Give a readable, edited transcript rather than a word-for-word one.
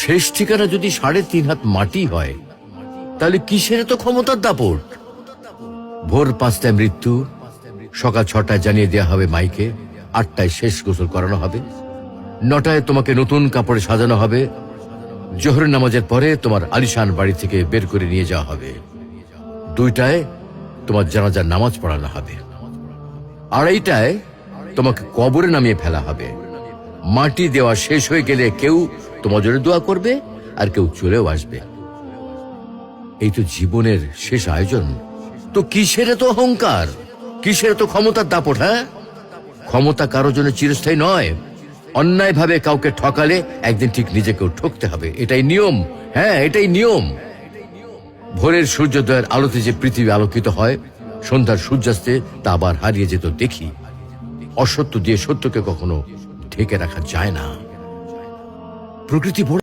শেষ ঠিকানা যদি ৩.৫ হাত মাটি হয়, তাহলে কিসের তো ক্ষমতার দাপট? ভোর ৫টায় মৃত্যু, সকাল ৬টায় জানিয়ে দেওয়া হবে মাইকে, ৮টায় শেষ গোসল করানো হবে, ৯টায় তোমাকে নতুন কাপড়ে সাজানো হবে, জোহরের নামাজের পরে তোমার আলিশান বাড়ি থেকে বের করে নিয়ে যাওয়া হবে, ২টায় তোমার জানাজার নামাজ পড়ানো হবে, ২:৩০টায় তোমাকে কবরে নামিয়ে ফেলা হবে। মাটি দেওয়া শেষ হয়ে গেলে কেউ তোমার জন্য দোয়া করবে, আর কেউ চলেও আসবে। এই তো জীবনের শেষ আয়োজন। তো কিসের তো অহংকার, কিসের তো ক্ষমতার দাপট? হ্যাঁ, ক্ষমতা কারোর জন্য চিরস্থায়ী নয়। অন্যায় ভাবে কাউকে ঠকালে একদিন ঠিক নিজেকেও ঠকতে হবে, এটাই নিয়ম। হ্যাঁ, এটাই নিয়ম। ভোরের সূর্যোদয়ের আলোতে যে পৃথিবী আলোকিত হয়, সন্ধ্যার সূর্যাস্তে তা আবার হারিয়ে যেত দেখি। অসত্য দিয়ে সত্যকে কখনো ঢেকে রাখা যায় না। প্রকৃতি বড়